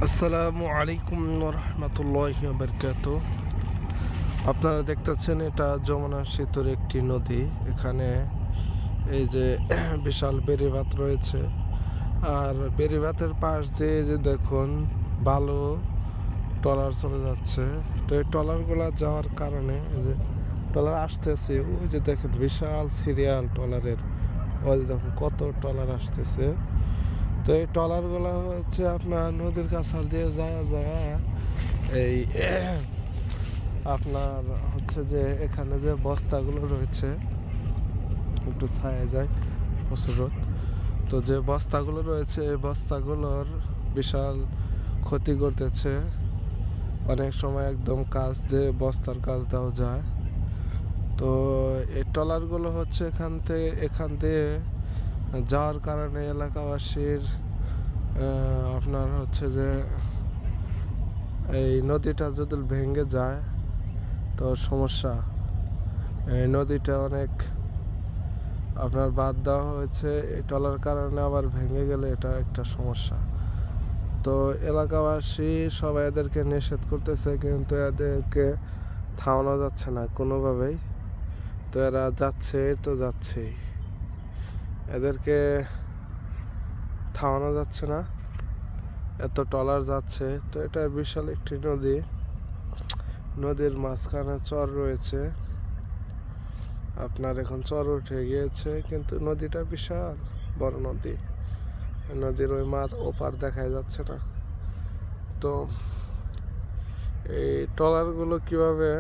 আসসালামু আলাইকুম রহমতুল্লাহি বারকাতুহু। আপনারা দেখতেছেন এটা যমুনা সেতুর একটি নদী। এখানে এই যে বিশাল বেড়িবাঁধ রয়েছে, আর বেড়িবাঁধের পাশ দিয়ে যে দেখুন বালু ট্রলার চলে যাচ্ছে। তো এই ট্রলারগুলো যাওয়ার কারণে এই যে ট্রলার আসতেছে, ওই যে দেখেন বিশাল সিরিয়াল ট্রলারের, ওই যে দেখুন কত ট্রলার আসতেছে। তো এই ট্রলারগুলো হচ্ছে আপনার নদীর কাছার দিয়ে যায় এই আপনার হচ্ছে যে এখানে যে বস্তাগুলো রয়েছে, একটু ছায়া যায় প্রচুর রোদ, তো যে বস্তাগুলো রয়েছে এই বস্তাগুলোর বিশাল ক্ষতি করতেছে। অনেক সময় একদম কাজ দিয়ে বস্তার কাজ দেওয়া যায়। তো এই ট্রলারগুলো হচ্ছে এখান দিয়ে যাওয়ার কারণে এলাকাবাসীর আপনার হচ্ছে যে এই নদীটা যদি ভেঙে যায় তো সমস্যা। এই নদীটা অনেক আপনার বাদ দেওয়া হয়েছে, এই টলার কারণে আবার ভেঙে গেলে এটা একটা সমস্যা। তো এলাকাবাসী সবাই এদেরকে নিষেধ করতেছে, কিন্তু এদেরকে থামানো যাচ্ছে না কোনোভাবেই। তো এরা যাচ্ছেই, এদেরকে থামানো যাচ্ছে না, এত ট্রলার যাচ্ছে। তো এটা বিশাল একটি নদী, নদীর মাঝখানে চর রয়েছে। আপনার এখন চর উঠে গিয়েছে, কিন্তু নদীটা বিশাল বড় নদী, নদীর ওই মাছ ওপার দেখা যাচ্ছে না। তো এই ট্রলারগুলো কিভাবে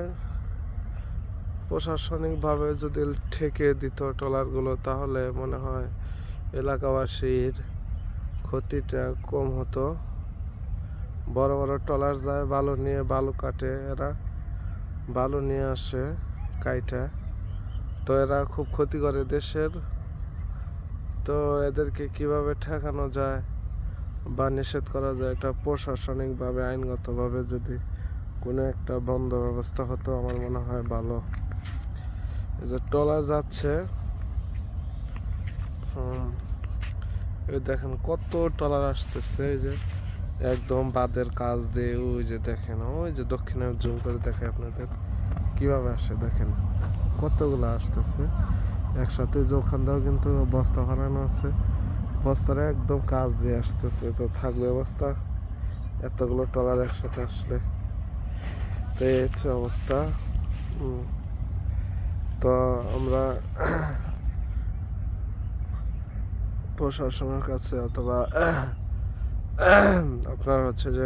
প্রশাসনিকভাবে যদি ঠেকে দিত ট্রলারগুলো, তাহলে মনে হয় এলাকাবাসীর ক্ষতিটা কম হতো। বড় বড় ট্রলার যায় বালু নিয়ে, বালু কাটে, এরা বালু নিয়ে আসে কাইটা। তো এরা খুব ক্ষতি করে দেশের। তো এদেরকে কিভাবে ঠেকানো যায় বা নিষেধ করা যায়, এটা প্রশাসনিকভাবে আইনগতভাবে যদি কোনো একটা বন্ধ ব্যবস্থা হতো, আমার মনে হয় ভালো। এই যে ট্রলার যাচ্ছে, এই দেখেন কত ট্রলার আসতেছে, এই যে একদম বাঁধের কাজ দিয়ে, ওই যে দেখেন, ওই যে দক্ষিণে জুম করে দেখে আপনাদের কিভাবে আসে, দেখেন কতগুলো আসতেছে একসাথে। যে ওখান দিয়েও কিন্তু বস্তা ভরানো আছে, বস্তারা একদম কাজ দিয়ে আসতেছে। তো থাকবে অবস্থা এতগুলো ট্রলার একসাথে আসলে। তো এই হচ্ছে অবস্থা। তো আমরা প্রশাসনের কাছে অথবা আপনার হচ্ছে যে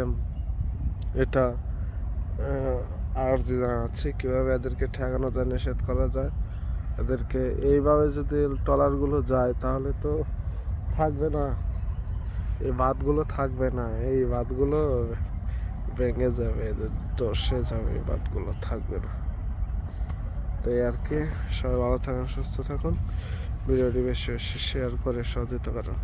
এটা আর্জি জানাচ্ছি, কীভাবে এদেরকে ঠেকানো যায়, নিষেধ করা যায়। এদেরকে এইভাবে যদি ট্রলারগুলো যায় তাহলে তো থাকবে না, এই বাঁধগুলো থাকবে না, এই বাঁধগুলো ভেঙে যাবে, এদের ধসে যাবে, এই বাঁধগুলো থাকবে না। তো এই আর কি, সবাই ভালো থাকুন, সুস্থ থাকুন, ভিডিওটি বেশি বেশি শেয়ার করে সহযোগিতা করুন।